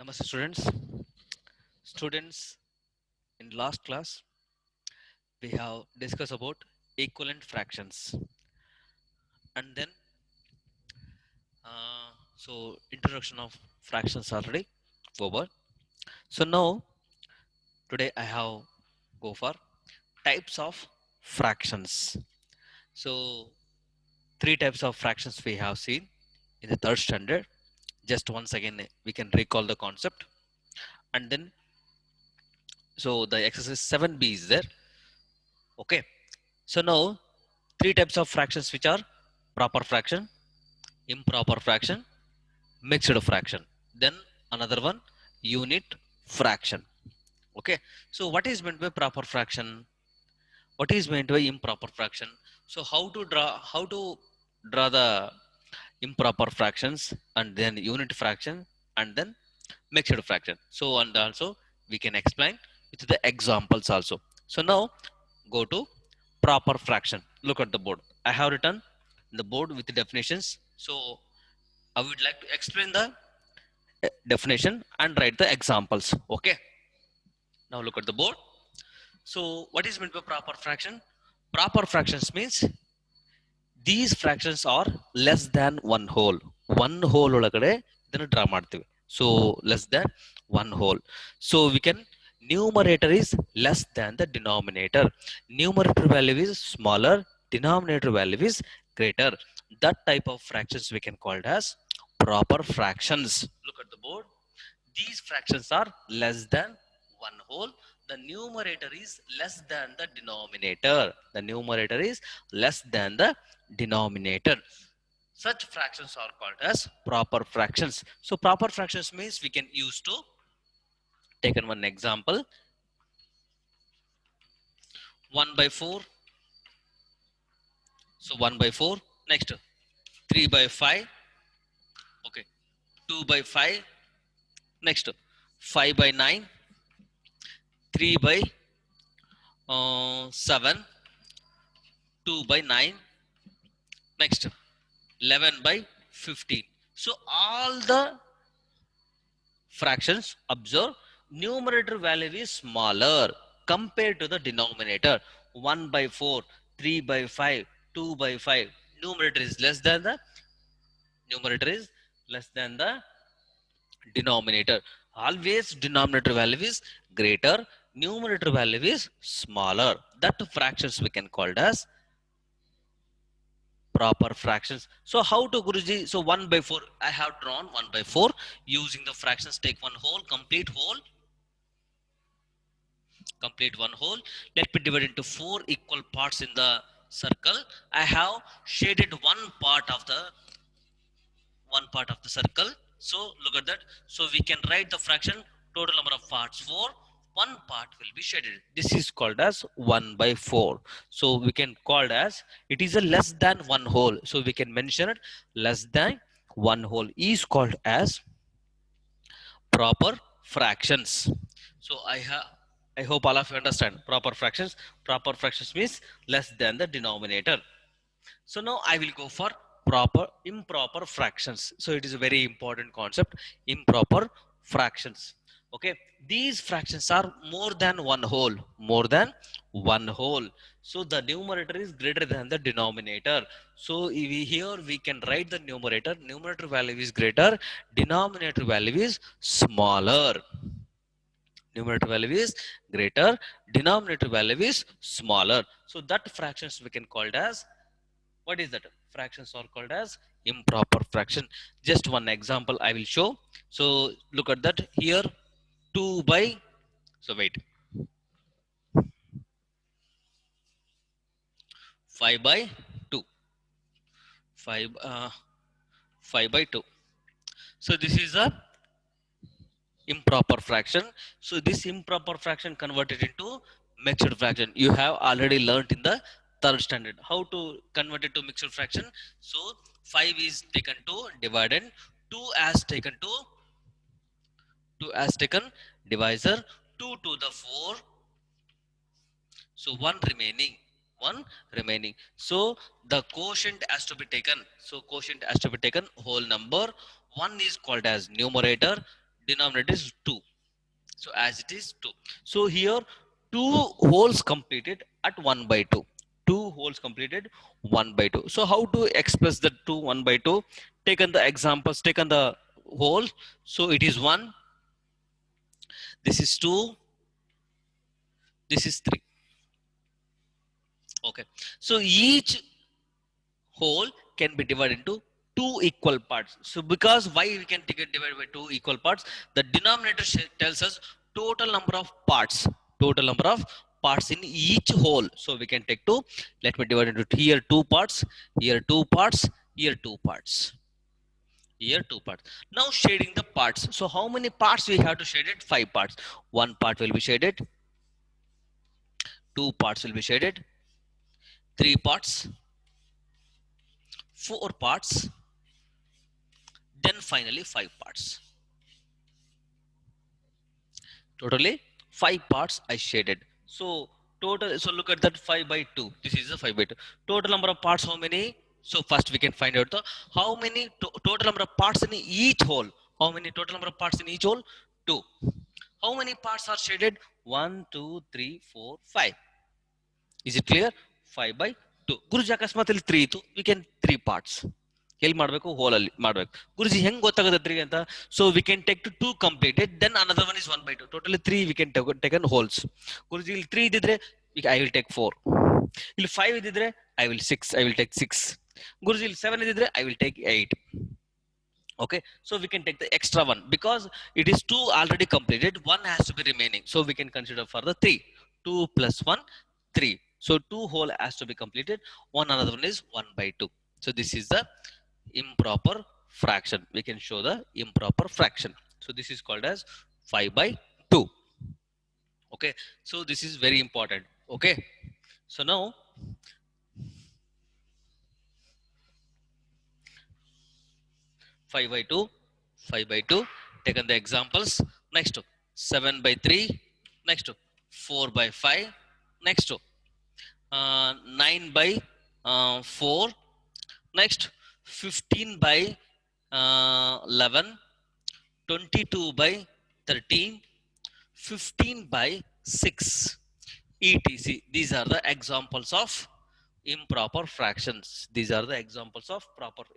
Namaste students. Students, in last class we have discussed about equivalent fractions and then introduction of fractions already over. So now today I have go for types of fractions. So three types of fractions we have seen in the third standard. Just once again we can recall the concept and then the exercise 7b is there. Okay. So now three types of fractions which are proper fraction, improper fraction, mixed fraction. Then another one, unit fraction. Okay. So what is meant by proper fraction? What is meant by improper fraction? So how to draw the improper fractions and then unit fraction and then mixed fraction. So and also we can explain with the examples also. So now go to proper fraction. Look at the board. I have written the board with the definitions. So I would like to explain the definition and write the examples. Okay. Now look at the board. So what is meant by proper fraction? Proper fractions means these fractions are less than one whole. One whole ಒಳಗಡೆ ಇದನ್ನು draw ಮಾಡ್ತೀವಿ. So less than one whole. So we can numerator is less than the denominator. Numerator value is smaller, denominator value is greater. That type of fractions we can call it as proper fractions. Look at the board. These fractions are less than one whole. The numerator is less than the denominator. The numerator is less than the denominator. Such fractions are called as proper fractions. So proper fractions means we can use to take one example. 1 by 4. So 1 by 4. Next 3 by 5. Okay. 2 by 5. Next 5 by 9. 3 by 7. 2 by 9. Next 11 by 15. So all the fractions, observe, numerator value is smaller compared to the denominator. 1 by 4, 3 by 5, 2 by 5. Numerator is less than the numerator is less than the denominator. Always denominator value is greater, numerator value is smaller. That fractions we can call it as proper fractions. So how to Guruji? So 1 by 4, I have drawn 1 by 4 using the fractions. Take one whole, complete one whole. Let me divide into 4 equal parts in the circle. I have shaded one part of the circle. So look at that. So we can write the fraction total number of parts 4. One part will be shaded. This is called as 1 by 4. So we can call it as it is a less than one whole. So we can mention it less than one whole is called as proper fractions. So I hope all of you understand proper fractions. Proper fractions means less than the denominator. So now I will go for improper fractions. So it is a very important concept, improper fractions. Okay, these fractions are more than one whole, more than one whole. So the numerator is greater than the denominator. So here we can write the numerator value is greater, denominator value is smaller. Numerator value is greater, denominator value is smaller. So that fractions we can call it as, what is that? Fractions are called as improper fraction. Just one example I will show. So look at that here. 2 by, so wait, 5 by 2. 5 5 by 2. So this is a improper fraction. So this improper fraction converted into mixed fraction. You have already learnt in the third standard how to convert it to mixed fraction. So 5 is taken to dividend, 2 as taken to 2 as taken divisor, 2 to the 4. So one remaining. So the quotient has to be taken. So quotient has to be taken whole number. One is called as numerator, denominator is 2. So as it is 2. So here 2 wholes completed at 1 by 2. 2 wholes completed 1 by 2. So how to express the 2 1 by 2? Taken the examples, taken the whole. So it is 1, this is 2, this is 3. Okay. So each whole can be divided into two equal parts. So because why we can take it divided by two equal parts? The denominator tells us total number of parts. Total number of parts in each whole. So we can take two. Let me divide into here two parts, here two parts, here two parts. Here two parts. Now shading the parts. So how many parts we have to shade it? 5 parts. One part will be shaded. Two parts will be shaded. Three parts. Four parts. Then finally 5 parts. Totally 5 parts I shaded. So total, so look at that 5 by 2. This is a 5 by 2. Total number of parts how many? So first we can find out the how many total number of parts in each hole. How many total number of parts in each hole? 2. How many parts are shaded? 1, 2, 3, 4, 5. Is it clear? 5 by 2. ಗುರುಜಿ ಅಕಸ್ಮಾತ್ ಇಲ್ಲಿ 3 ಇತ್ತು, we can 3 parts. ಎಲ್ಲಿ ಮಾಡಬೇಕು? Hole ಅಲ್ಲಿ ಮಾಡಬೇಕು. ಗುರುಜಿ ಹೆಂಗ್ ಗೊತ್ತಾಗುತ್ತೆ 3 ಅಂತ? So we can take to 2 completed, then another one is 1 by 2. Totally 3 we can take on wholes. ಗುರುಜಿ ಇಲ್ಲಿ 3 ಇದ್ದಿದ್ರೆ ಐ ವಿಲ್ ಟೇಕ್ 4. ಇಲ್ಲಿ 5 ಇದ್ದಿದ್ರೆ ಐ ವಿಲ್ ಟೇಕ್ 6. ಗುರುಜಿ ಇಲ್ಲಿ 7 ಇದ್ದಿದ್ರೆ I will take 8. Okay, so we can take the extra one because it is 2 already completed, one has to be remaining, so we can consider for the 3. 2 plus 1, 3. So 2 whole has to be completed, one another one is 1 by 2. So this is the improper fraction. We can show the improper fraction. So this is called as 5 by 2. Okay, so this is very important. Okay, so now 5 by 2, 5 by 2, taken the examples. Next 7 by 3, next 4 by 5, next 9 by 4, next 15 by 11, 22 by 13, 15 by 6, etc. These are the examples of improper fractions. These are the examples of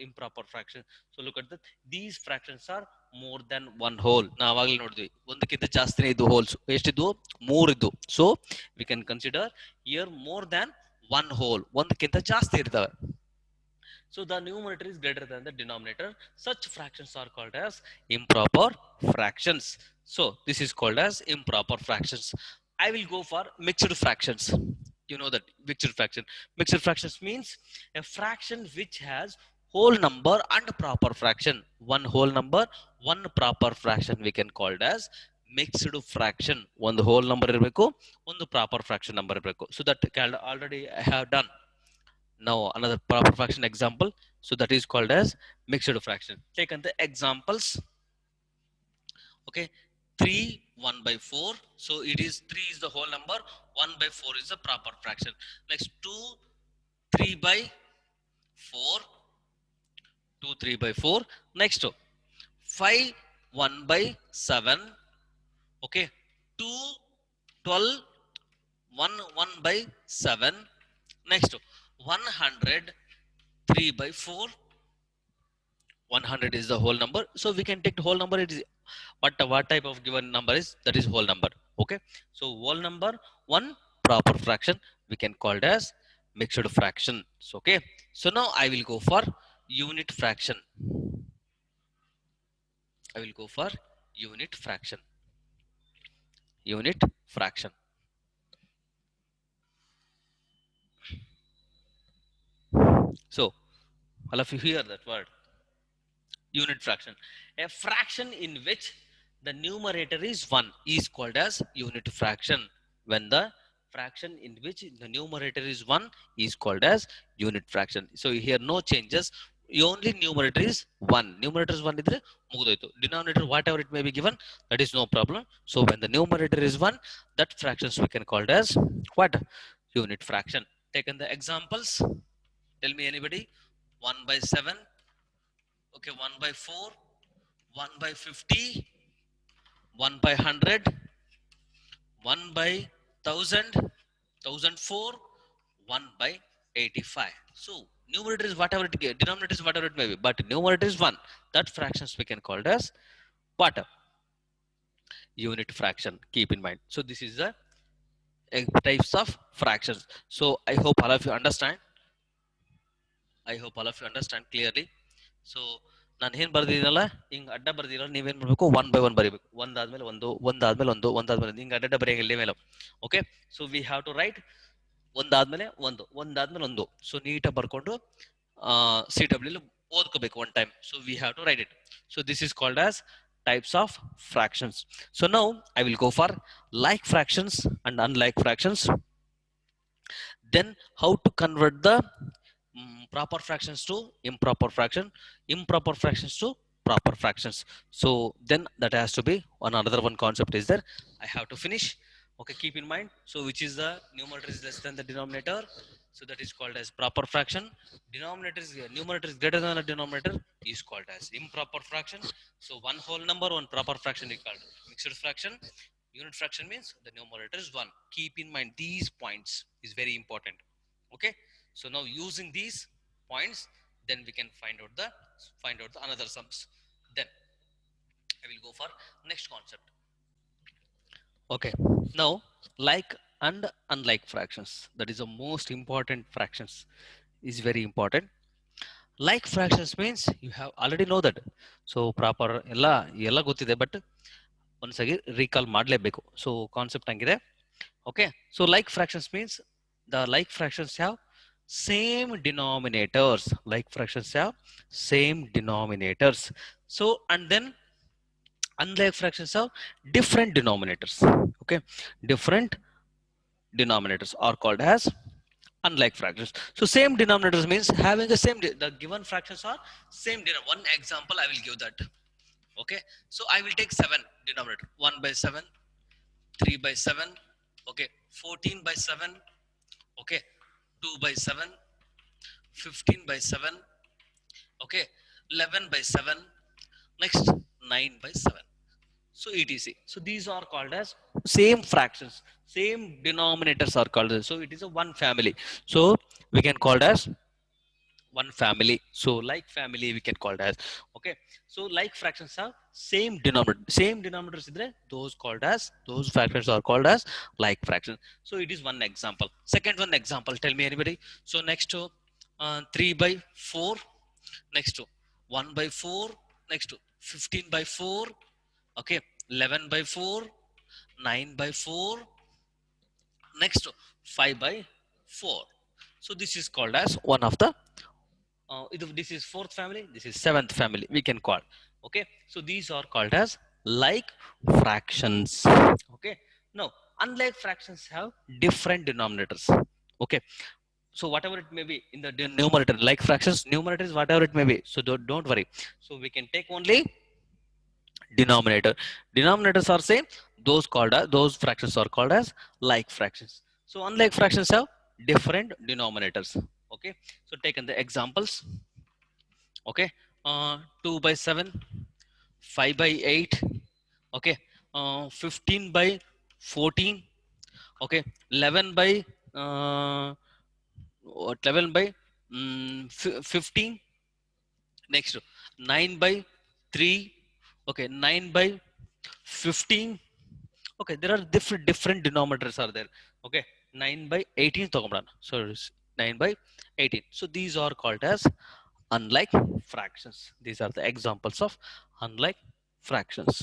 improper fraction. So look at that. These fractions are more than one whole. ನಾವಾಗಲೇ ನೋಡಿದ್ವಿ ಒಂದಕ್ಕಿಂತ ಜಾಸ್ತಿನೇ ಇದ್ದು holes. ಎಷ್ಟಿದ್ವು? 3 ಇದ್ದು. So we can consider here more than one whole. ಒಂದಕ್ಕಿಂತ ಜಾಸ್ತಿ ಇರ್ತವೆ. So the numerator is greater than the denominator. Such fractions are called as improper fractions. So this is called as improper fractions. I will go for mixed fractions. You know that mixed fraction. Mixed fractions means a fraction which has whole number and proper fraction. One whole number, one proper fraction we can call it as mixed fraction. One whole number irbeku, one proper fraction number irbeku. So that already I have done. Now another proper fraction example. So that is called as mixed fraction. Taken the examples. Okay, 3 1 by 4. So it is 3 is the whole number, 1 by 4 is the proper fraction. Next 2 3 by 4, 2 3 by 4. Next 5 1 by 7. Okay, 2 12 1 1 by 7. Next 100 3 by 4. 100 is the whole number, so we can take the whole number. It is what type of given number is that is whole number. Okay, so whole number, one proper fraction, we can call it as mixed fraction. So okay, so now I will go for unit fraction. I will go for unit fraction. Unit fraction. So all of you hear that word, unit fraction. A fraction in which the numerator is 1 is called as unit fraction. When the fraction in which the numerator is 1 is called as unit fraction. So here no changes, only numerator is 1. Numerator is 1 idre mugidoytu. Denominator whatever it may be given, that is no problem. So when the numerator is 1, that fractions we can call it as what? Unit fraction. Taken the examples. Tell me anybody. 1 by 7. Okay, 1 by 4, 1 by 50, 1 by 100, 1 by 1000, 1004, 1 by 85. So numerator is whatever it is, denominator is whatever it may be, but numerator is 1. That fractions we can call it as what? Unit fraction. Keep in mind. So this is the types of fractions. So I hope all of you understand. I hope all of you understand clearly. So ನಾನು ಏನ್ ಬರ್ದಿದ್ದೀನಲ್ಲ ಹಿಂಗ್ ಅಡ್ಡ ಬರ್ದಿರಲ್ಲ ನೀವೇನ್ ಮಾಡ್ಬೇಕು one by one ಬರೀಬೇಕು ಒಂದಾದ್ಮೇಲೆ ಒಂದು ಒಂದಾದ್ಮೇಲೆ ಒಂದು ಒಂದಾದ್ಮೇಲೆ ಹಿಂಗ್ ಅಡ್ಡ ಬರೆಯಂಗಿಲ್ಲ ಮೇಲೆ okay so we have to write ಒಂದಾದ್ಮೇಲೆ ಒಂದು ಒಂದಾದ್ಮೇಲೆ ಒಂದು ಸೊ ನೀಟಾಗಿ ಬರ್ಕೊಂಡು ಸಿ ಡಬ್ಲ್ಯೂ ಓದ್ಕೋಬೇಕು one time so we have to write it so this is called as types of fractions. So now I will go for like fractions and unlike fractions. Then how to convert the proper fractions to improper fractions to proper fractions. So then that has to be another one concept is there. I have to finish. Okay, keep in mind. So which is the numerator is less than the denominator. So that is called as proper fraction. Numerator is greater than the denominator is called as improper fraction. So one whole number, one proper fraction is called mixed fraction. Unit fraction means the numerator is 1. Keep in mind these points is very important. Okay. So now using these points, then we can find out the another sums. Then I will go for next concept. Okay, now like and unlike fractions, that is the most important fractions, is very important. Like fractions means you have already know that, so proper ಎಲ್ಲ ಗೊತ್ತಿದೆ but ಒಂದ್ಸಗಿ recall ಮಾಡಲೇಬೇಕು. So concept ಹಂಗಿದೆ. Okay, so like fractions means the like fractions have same denominators. Like fractions have same denominators. So and then unlike fractions have different denominators. Okay, different denominators are called as unlike fractions. So same denominators means having the same the given fractions are same denominator. One example I will give that. Okay, so I will take 7 denominator, 1 by 7, 3 by 7, okay, 14 by 7, okay, 2 by 7, 15 by 7, okay, 11 by 7, next 9 by 7. So etc. So these are called as same fractions, same denominators are called as. So it is a one family. So we can call it as one family. So like family we can call it as. Okay. So like fractions have same denominator. Same denominators idre those called as, those fractions are called as like fractions. So it is one example. Second one example. Tell me anybody. So next to 3 by 4. Next to 1 by 4. Next to 15 by 4. Okay, 11 by 4, 9 by 4, next 5 by 4. So this is called as one of the this is fourth family, this is seventh family we can call. Okay, so these are called as like fractions. Okay, now unlike fractions have different denominators. Okay, so whatever it may be in the numerator, like fractions numerator is whatever it may be, so don't worry. So we can take only denominator. Denominators are same, those called as, those fractions are called as like fractions. So unlike fractions have different denominators. Okay, so taken the examples. Okay, 2 by 7, 5 by 8, okay, 15 by 14, okay, 11 by 11 by 15, next 9 by 3, okay, 9 by 15. Okay, there are different denominators are there. Okay, 9 by 18 ತಗೊಂಬಿಡೋಣ. So 9 by 18. So these are called as unlike fractions. These are the examples of unlike fractions.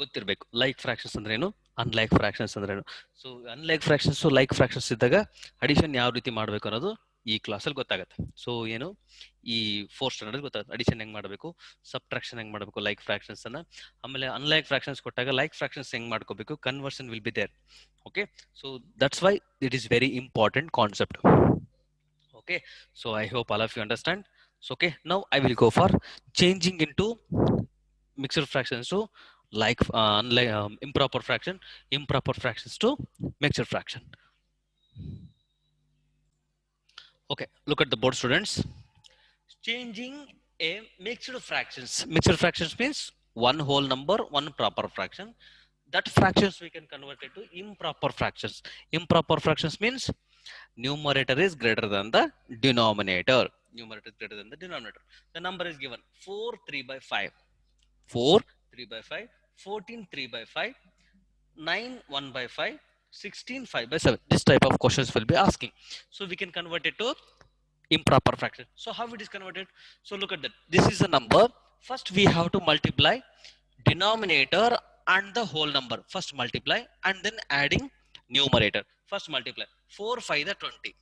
ಗೊತ್ತಿರಬೇಕು like fractions ಅಂದ್ರೆ ಏನು, unlike fractions ಅಂದ್ರೆ ಏನು. So unlike fractions like fractions ಇದ್ದಾಗ addition ಯಾವ ರೀತಿ ಮಾಡಬೇಕು ಅನ್ನೋದು ಈ ಕ್ಲಾಸಲ್ಲಿ ಗೊತ್ತಾಗುತ್ತೆ. ಸೊ ಏನು ಈ 4th ಸ್ಟ್ಯಾಂಡರ್ಡ್ ಗೊತ್ತಾಗುತ್ತೆ ಅಡಿಷನ್ ಹೆಂಗ್ ಮಾಡಬೇಕು, ಸಬ್ಟ್ರಾಕ್ಷನ್ ಹೆಂಗ್ ಮಾಡಬೇಕು ಲೈಕ್ ಫ್ರಾಕ್ಷನ್ಸ್ ಅನ್ನ. ಆಮೇಲೆ ಅನ್ಲೈಕ್ ಫ್ರಾಕ್ಷನ್ಸ್ ಕೊಟ್ಟಾಗ ಲೈಕ್ ಫ್ರಾಕ್ಷನ್ಸ್ ಹೆಂಗ್ ಮಾಡ್ಕೋಬೇಕು, conversion will be there. Okay, so that's why it is very important concept. Okay, so I hope all of you understand. So okay, now I will go for changing into mixed fractions to like unlike improper fractions to mixed fraction. Okay, look at the board, students. Changing a mixed fractions means one whole number, one proper fraction. That fractions we can convert it to improper fractions. Improper fractions means numerator is greater than the denominator. Numerator is greater than the denominator. The number is given 4 3 by 5. 4 3 by 5, 14 3 by 5, 9 1 by 5, 16 5 by 7. This type of questions will be asking. So we can convert it to improper fraction. So how it is converted? So look at that. This is a number. First we have to multiply denominator and the whole number. First multiply and then adding numerator. First multiply 4 5 the 20.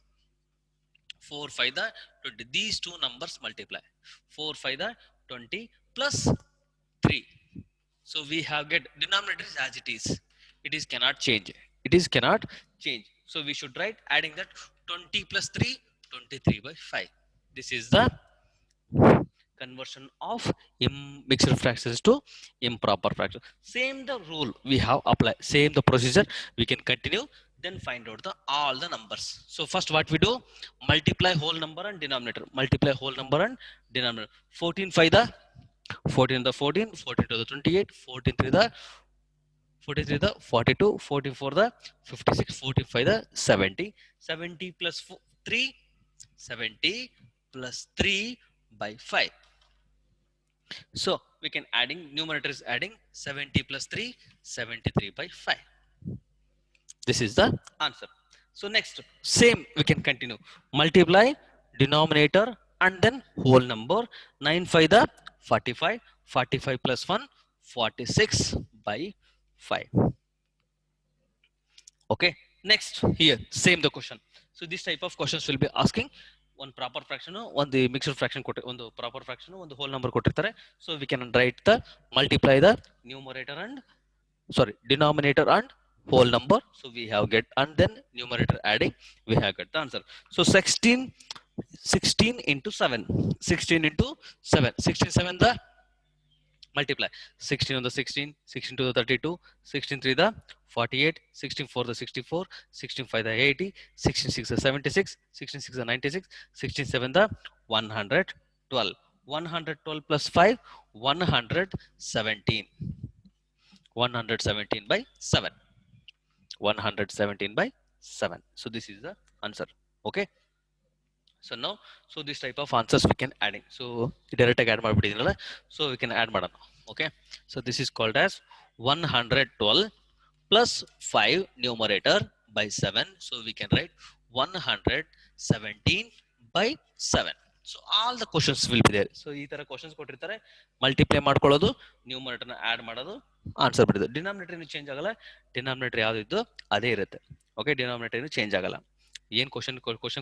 4 5 the 20. These two numbers multiply. 4 5 the 20 plus 3. So we have get denominator is as it is. It is cannot change. It is cannot change. So we should write adding that 20 plus 3, 23 by 5. This is the conversion of mixed fractions to improper fraction. Same the rule we have applied. Same the procedure we can continue. Then find out the all the numbers. So first what we do, multiply whole number and denominator. Multiply whole number and denominator. 14 5 the 14 the 14, 14 to the 28, 14 3 the 43 the 42, 44 the 56, 45 the 70, 70 plus 3, 70 plus 3 by 5. So we can adding numerator is adding 70 plus 3, 73 by 5. This is the answer. So next same we can continue. Multiply denominator and then whole number. 9 5 the 45, 45 plus 1, 46 by 5. Okay. Next here same the question. So this type of questions will be asking one proper fraction, one the mixed fraction, one the proper fraction, one the whole number ಕೊಟ್ಟಿರ್ತಾರೆ. So we can write the multiply the numerator and sorry denominator and whole number. So we have get and then numerator adding we have got the answer. So 16 into 7, 16 into 7, 16 7 the multiply 16 on the 16, 16 to the 32, 16 3 the 48, 16 4 the 64, 16 5 the 80, 16 6 the 76, 16 6 the 96, 16 7 the 112. 112 plus 5, 117. 117 by 7. 117 by 7. So this is the answer. Okay. So now, so this type of answers we can adding. So direct add ಮಾಡ್ಬಿಟ್ಟಿದ್ದೀನಲ್ಲ, so we can add ಮಾಡೋಣ. Okay. So this is called as 112 plus 5 numerator by 7. So we can write 117 by 7. So all the questions will be there. So ಈ ತರ questions ಕೊಟ್ಟಿರ್ತಾರೆ, multiply ಮಾಡ್ಕೊಳ್ಳೋದು, ನ್ಯೂಮರೇಟರ್ನ add ಮಾಡೋದು, answer ಬಿಡೋದು. Denominator ಏನು change ಆಗಲ್ಲ, denominator ಯಾವ್ದು ಇದ್ದು ಅದೇ ಇರುತ್ತೆ. ಓಕೆ, ಡಿನಾಮಿನೇಟರ್ ಏನು ಚೇಂಜ್ ಆಗಲ್ಲ. ಏನ್ ಕ್ವಶನ್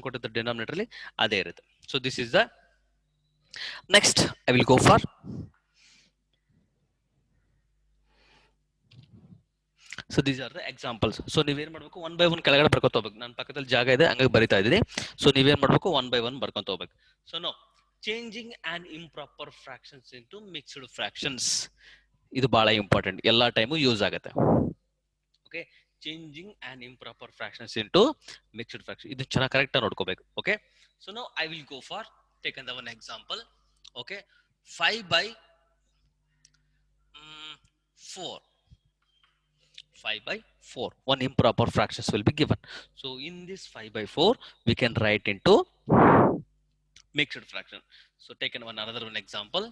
ಕೊಟ್ಟಿದ್ದ ಡಿನಾಮಿನೇಟರ್ ಅಲ್ಲಿ ಅದೇ ಇರುತ್ತೆ. So this is the next I will go for so these are the examples. So ನೀವೇನ್ ಮಾಡ್ಬೇಕು, ಒನ್ ಬೈ ಒನ್ ಕೆಳಗಡೆ ಬರ್ಕೊತ ಹೋಗ್ಬೇಕು. ನನ್ನ ಪಕ್ಕದಲ್ಲಿ ಜಾಗ ಇದೆ, ಹಂಗಾಗಿ ಬರಿತಾ ಇದ್ದೀನಿ. ಸೊ ನೀವೇನ್ ಮಾಡ್ಬೇಕು, ಒನ್ ಬೈ ಒನ್ ಬರ್ಕೊಂತ ಹೋಗ್ಬೇಕು. So no changing and improper fractions into mixed fractions, ಇದು ಬಹಳ ಇಂಪಾರ್ಟೆಂಟ್, ಎಲ್ಲಾ ಟೈಮು ಯೂಸ್ ಆಗುತ್ತೆ. Okay, changing and improper fractions into mixed fraction, ಇದು ಚೆನ್ನಾಗಿ ಕರೆಕ್ಟ್ ಆಗಿ ನೋಡ್ಕೋಬೇಕು. Okay, so no I will go for take ಅಂದ one example. Okay, 5 by 4. 5 by 4. One improper fractions will be given. So in this 5 by 4, we can write into mixed fraction. So taken one another one example.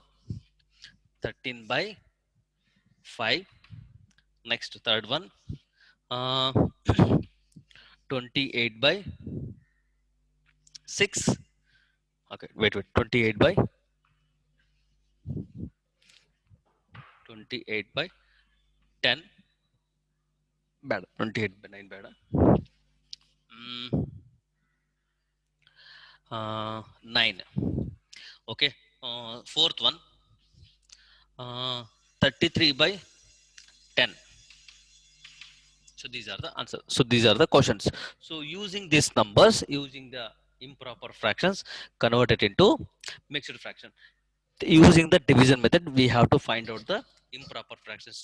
13 by 5. Next third one. 28 by 6. Okay, wait. 28 by 10. Bad. 28 by 9 bad. 9. Okay. Fourth one. 33 by 10. So these are the answers. So these are the questions. So using these numbers, using the improper fractions, convert it into mixed fraction. Using the division method, we have to find out the improper fractions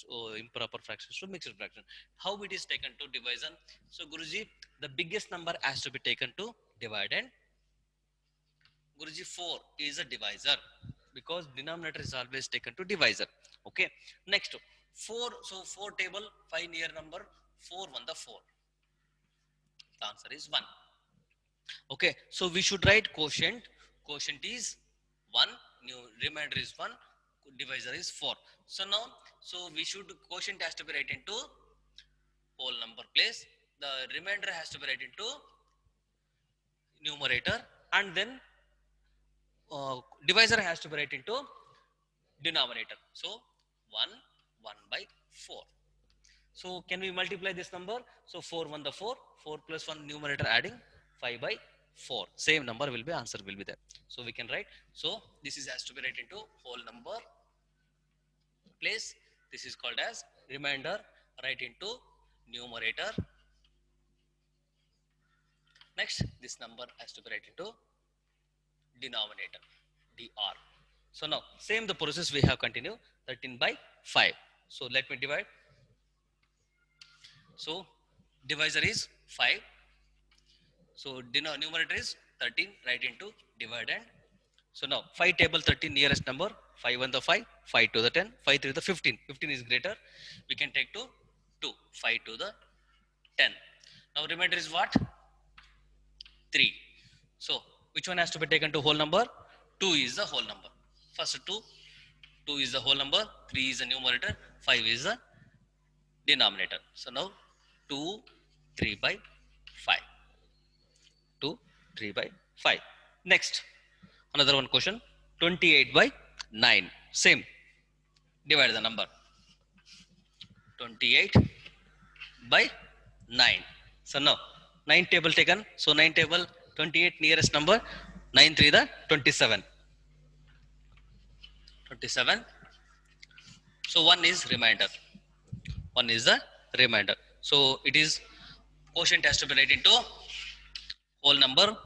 to mixed fraction. How it is taken to division? So Guruji, the biggest number has to be taken to divide, and Guruji 4 is a divisor because denominator is always taken to divisor. Okay. Next, 4. So 4 table, 5 near number, 4 1 the 4. The answer is 1. Okay. So we should write quotient. Quotient is 1. New remainder is 1. Divisor is 4. So now, so we should quotient has to be written into whole number place. The remainder has to be written into numerator, and then divisor has to be written into denominator. So 1 1 by 4. So can we multiply this number? So 4 1 the 4, 4 plus 1 numerator adding 5 by 4. Same number will be, answer will be there. So we can write. So this is has to be written into whole number place. This is called as remainder. Write into numerator. Next, this number has to be written into denominator, dr. So now same the process we have continued. 13 by 5. So let me divide. So divisor is 5. So numerator is 13. Write into divide and. So now 5 table 13 nearest number. 5 1 the 5, 5 to the 10, 5 3 the 15. 15 is greater. We can take to 2. 5 to the 10. Now remainder is what? 3. So which one has to be taken to whole number? 2 is the whole number. First 2. 2 is the whole number. 3 is the numerator. 5 is the denominator. So now 2 3 by 5. 2 3 by 5. Next, another one question. 28 by 9. Same. Divide the number. 28 by 9. So now 9 table taken. So 9 table 28 nearest number. 9 3 the 27. 27. So 1 is remainder. 1 is the remainder. So it is quotient has to be written into whole number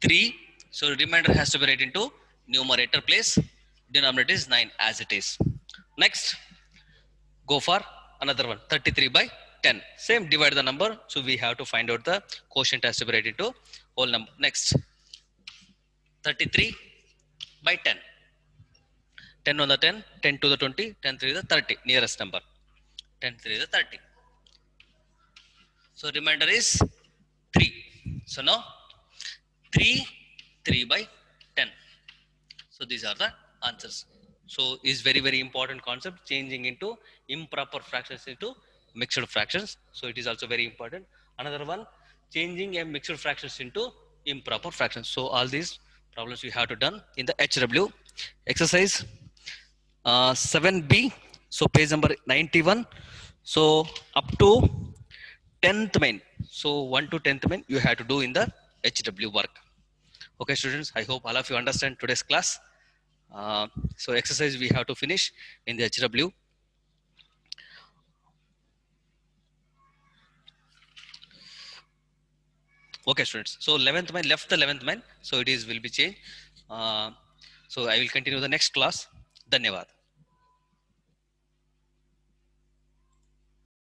3. So remainder has to be written into numerator place. Denominator is 9 as it is. Next, go for another one. 33 by 10. Same, divide the number. So we have to find out the quotient has to be written into whole number. Next, 33 by 10. 10 on the 10, 10 to the 20, 10 3 the 30. Nearest number. 10 3 the 30. So remainder is 3. So now 3 3 by 10. So these are the answers. So is very important concept, changing into improper fractions into mixed fractions. So it is also very important. Another one, changing a mixed fractions into improper fractions. So all these problems we have to done in the HW exercise 7B. So page number 91. So up to 10th main. So 1 to 10th main you have to do in the HW work. Okay, students, I hope all of you understand today's class. So exercise we have to finish in the HW. Okay, students. So 11th man left the 11th man. So it is will be changed. So I will continue the next class. Dhanyavad.